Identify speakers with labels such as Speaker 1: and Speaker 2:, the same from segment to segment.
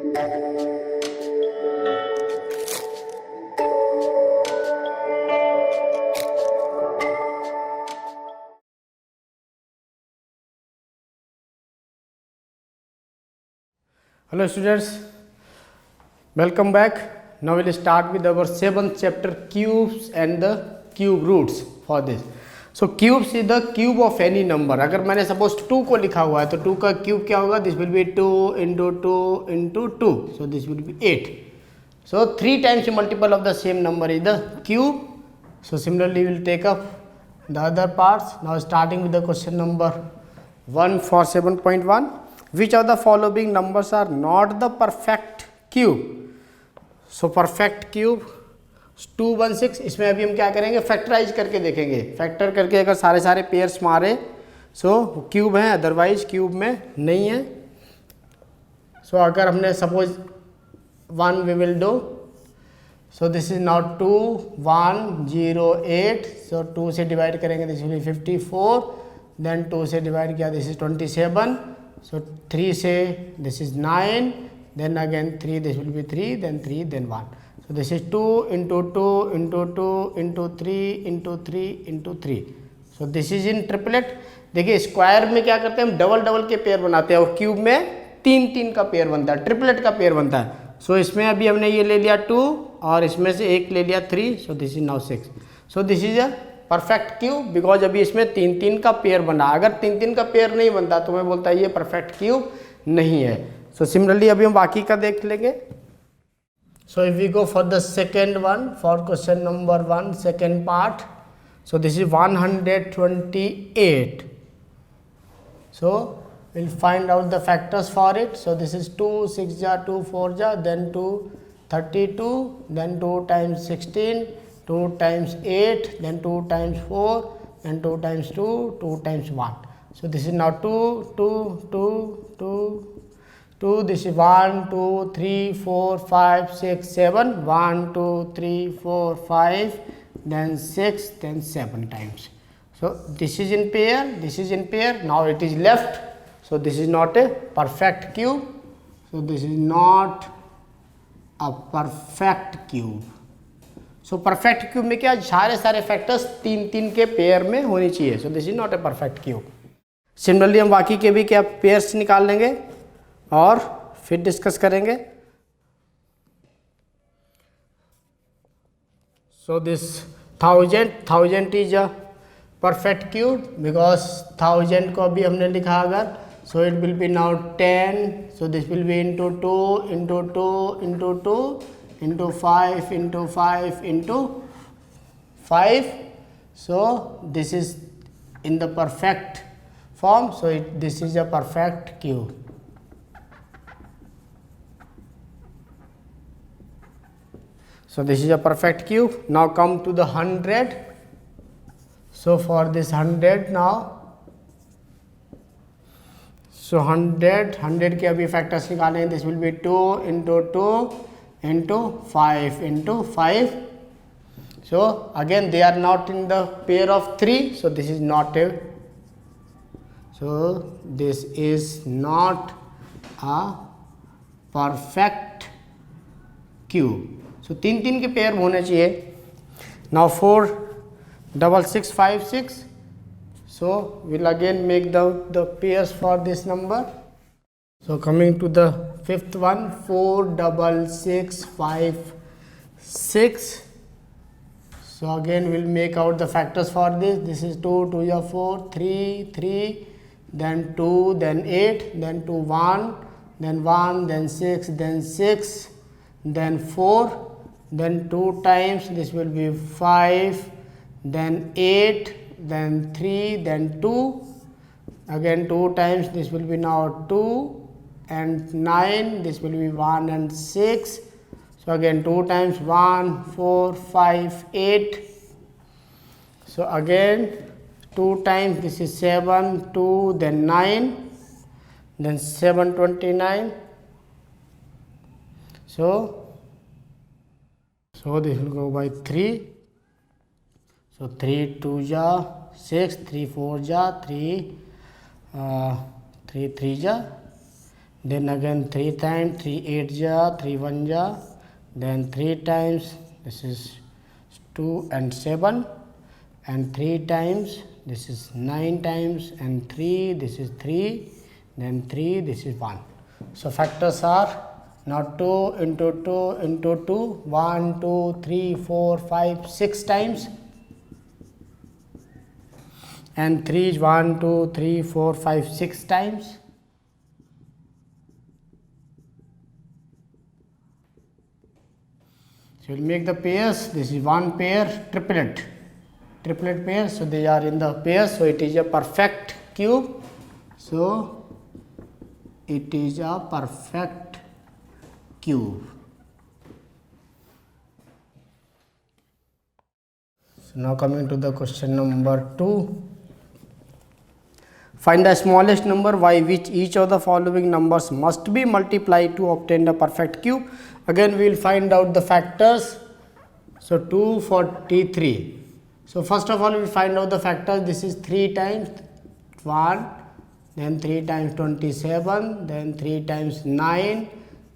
Speaker 1: Hello students, welcome back. Now we'll start with our 7th chapter, cubes and the cube roots for this. So cubes is the cube of any number. अगर मैंने suppose 2 को लिखा हुआ है तो 2 का cube क्या होगा? This will be 2 into 2 into 2. So this will be 8. So 3 times multiple of the same number is the cube. So similarly we will take up the other parts. Now starting with the question number 1 for 7.1. Which of the following numbers are not the perfect cube? So perfect cube 216. इसमें अभी हम क्या करेंगे, factorise करके देखेंगे. Factor करके अगर सारे पेयर्स मारे सो क्यूब है, अदरवाइज क्यूब में नहीं है. सो अगर हमने suppose 1 we will do. So this is not 2 1 0 8. So 2 से डिवाइड करेंगे, दिस विल बी 54. देन 2 से डिवाइड किया, this is 27. So 3 say this is 9, then again 3, this will be 3, then 3, then 1. So this is 2 into 2 into 2 into 3 into 3 into 3. So this is in triplet. देखिए square में क्या करते हैं हम, double के pair बनाते हैं और क्यूब में 3 का पेयर बनता है, ट्रिपलेट का पेयर बनता है. सो इसमें अभी हमने ये ले लिया 2 और इसमें से एक ले लिया 3. सो this is now 6. So this is a perfect cube because अभी इसमें 3 का पेयर बना. अगर 3 का पेयर नहीं बनता तो मैं बोलता है ये परफेक्ट क्यूब नहीं है. सो सिमिलरली अभी हम बाकी का देख लेंगे. So if we go for the second one, for question number 1 second part. So this is 128. So will find out the factors for it. So this is 2 6 जा 2 4 जा, then 2 32, then 2 times 16, 2 times 8, then 2 times 4, then 2 times 2, 2 times 1. So this is now 2, 2, 2, 2, 2. This is 1, 2, 3, 4, 5, 6, 7. 1, 2, 3, 4, 5, then 6, then 7 times. So this is in pair, this is in pair. Now it is left. So this is not a perfect cube. So this is not a perfect cube. So perfect cube में क्या सारे factors 3 के pair में होनी चाहिए. सो this is not a perfect cube. Similarly हम बाकी के भी क्या पेयर्स निकाल लेंगे और फिर डिस्कस करेंगे. So this 1000 is a perfect cube because 1000 को अभी हमने लिखा अगर. So it will be now 10. So this will be into 2 into 2 into 2 into 5 into 5 into 5. So this is in the perfect form. So this is a perfect cube. So this is a perfect cube. Now come to the 100. So for this 100 now, so 100 के अभी factors निकालें. This will be 2 into 2 into 5 into 5. So again they are not in the pair of 3. So this is not a, so this is not a perfect cube. So 3 के pair होने चाहिए. Now 4 6 6 5 6. So we'll again make the pairs for this number. So coming to the fifth one, 4 6 6 5 6. So again we'll make out the factors for this. This is 2 2 ya 4, 3 3, then 2, then 8, then 2 1, then 1, then 6, then 6, then 4, then 2 times this will be 5, then 8, then 3, then 2, again 2 times this will be now 2 and 9, this will be 1 and 6. So again 2 times 1 4 5 8. So again 2 times this is 7 2, then 9, then 7 29. So this will go by 3. So 3 2 ja 6, 3 4 ja 3, 3 3 ja then again 3 times, 3 8 ja, 3 1 ja, then 3 times, this is 2 and 7, and 3 times, this is 9 times, and 3, this is 3, then 3, this is 1. So factors are now 2 into 2 into 2, 1, 2, 3, 4, 5, 6 times, and 3 is 1, 2, 3, 4, 5, 6 times. So we'll make the pairs. This is one pair, triplet pair. So they are in the pair. So it is a perfect cube. So it is a perfect cube. So now coming to the question number 2. Find the smallest number by which each of the following numbers must be multiplied to obtain the perfect cube. Again we will find out the factors. So 243. So first of all we will find out the factors. This is 3 times 1, then 3 times 27, then 3 times 9,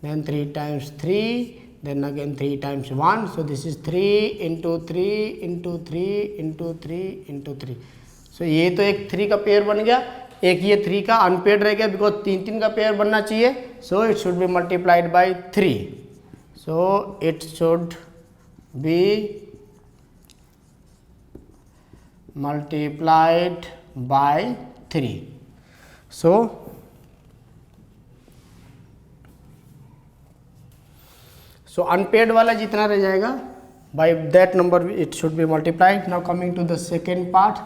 Speaker 1: then 3 times 3, then again 3 times 1. So this is 3 into 3 into 3 into 3 into 3. So ये तो एक 3 का pair बन गया, एक ये 3 का unpaid रह गया बिकॉज 3 का पेयर बनना चाहिए. So it should be multiplied by 3. So it should be multiplied by 3. So unpaired वाला जितना रह जाएगा by that number it should be multiplied. Now coming to the second part,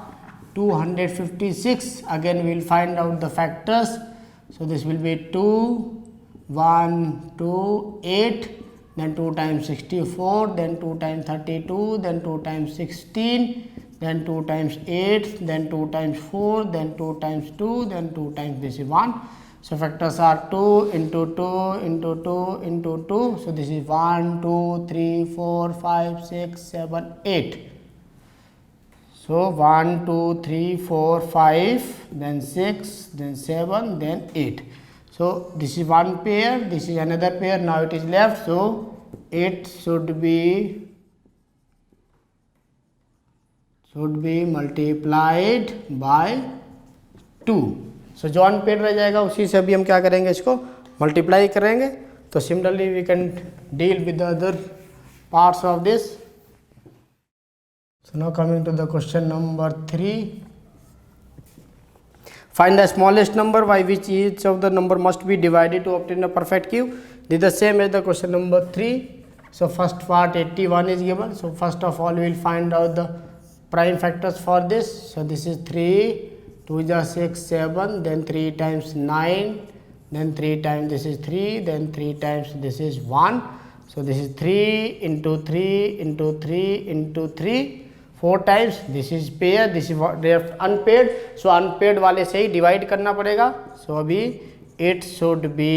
Speaker 1: 256. Again we will find out the factors. So this will be 2, 1, 2, 8, then 2 times 64, then 2 times 32, then 2 times 16, then 2 times 8, then 2 times 4, then 2 times 2, then 2 times this is 1. So factors are 2 into 2 into 2 into 2. So this is 1, 2, 3, 4, 5, 6, 7, 8. So 1, 2, 3, 4, 5, then 6, then 7, then 8. So this is one pair, this is another pair. Now it is left. So it should be multiplied by 2. सो जो unpaid रह जाएगा उसी से अभी हम क्या करेंगे, इसको मल्टीप्लाई करेंगे. तो similarly we can deal with the other parts of this. So now coming to the question number 3. Find the smallest number by which each of the number must be divided to obtain a perfect cube. This the same as the question number 3. So first part 81 is given. So first of all we will find out the prime factors for this. So this is 3, 2 is 6, 7, then 3 times 9, then 3 times this is 3, then 3 times this is 1. So this is 3 into 3 into 3 into 3, 4 times. This is pair, this is left unpaired. So unpaired वाले से ही divide करना पड़ेगा. So अभी it should be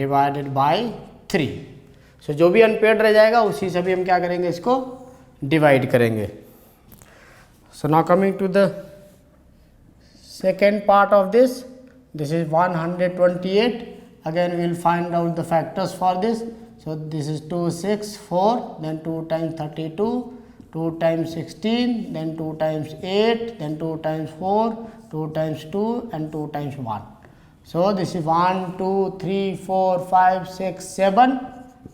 Speaker 1: divided by 3. So जो भी unpaired रह जाएगा उसी से भी हम क्या करेंगे, इसको divide करेंगे. So now coming to the second part of this, this is 128. Again we will find out the factors for this. So this is 2, 6, 4, then 2 times 32, 2 times 16, then 2 times 8, then 2 times 4, 2 times 2 and 2 times 1. So this is 1, 2, 3, 4, 5, 6, 7,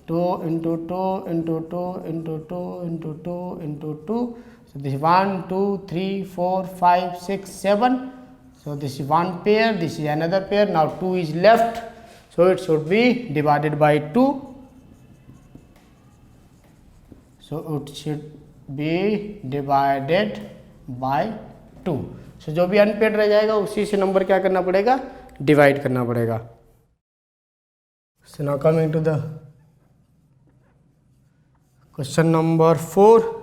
Speaker 1: 2 into 2 into 2 into 2 into 2 into 2. So this is 1, 2, 3, 4, 5, 6, 7. So this is one pair, this is another pair. Now 2 is left. So it should be divided by 2. So it should be divided by 2. So जो भी unpaid रह जाएगा उसी से number क्या करना पड़ेगा, divide करना पड़ेगा. So now coming to the question number 4.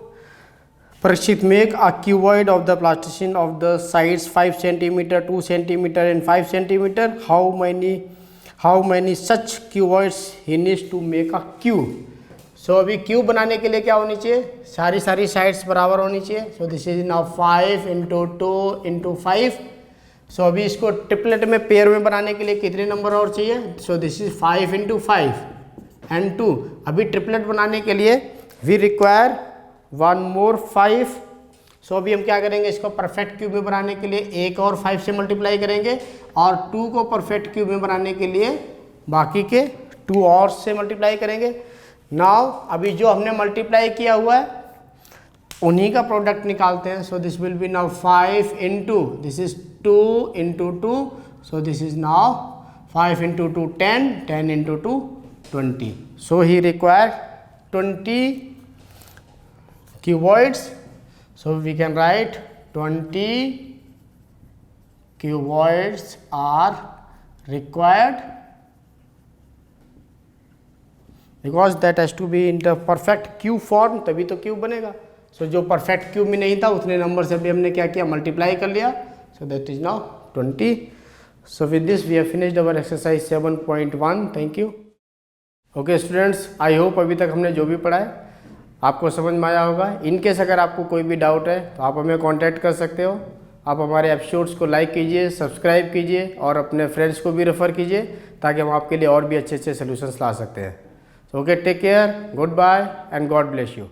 Speaker 1: Parikshit, make a cuboid of the plasticine of the sides 5 cm, 2 cm and 5 cm. How many such cuboids he needs to make a cube? So अभी cube बनाने के लिए क्या होनी चाहिए, सारी sides बराबर होनी चाहिए. So this is now 5 into 2 into 5. सो अभी इसको ट्रिपलेट में पेयर में बनाने के लिए कितने नंबर और चाहिए? सो दिस इज 5 × 5 and 2। अभी ट्रिपलेट बनाने के लिए वी रिक्वायर 1 more 5। सो अभी हम क्या करेंगे, इसको परफेक्ट क्यूब में बनाने के लिए एक और 5 से मल्टीप्लाई करेंगे और 2 को परफेक्ट क्यूब में बनाने के लिए बाकी के 2 और से मल्टीप्लाई करेंगे। नाउ अभी जो हमने मल्टीप्लाई किया हुआ है उन्हीं का प्रोडक्ट निकालते हैं। So this will be now 5 × this is 2 × 2। So this is now 5 × 2 10, 10 × 2 20। So he require 20 cuboids। So we can write 20 cuboids are required because that has to be in the perfect cube form, तभी तो cube बनेगा। So जो perfect cube में नहीं था उतने number से भी हमने क्या किया, मल्टीप्लाई कर लिया। So that is now 20। So with this we have finished our exercise 7.1। Thank you। Okay students, I hope अभी तक हमने जो भी पढ़ा है आपको समझ में आया होगा। इनकेस अगर आपको कोई भी डाउट है तो आप हमें कांटेक्ट कर सकते हो। आप हमारे एपिसोड्स को लाइक कीजिए, सब्सक्राइब कीजिए और अपने फ्रेंड्स को भी रेफ़र कीजिए ताकि हम आपके लिए और भी अच्छे अच्छे सोल्यूशंस ला सकते हैं। Okay, take care, goodbye and God bless you.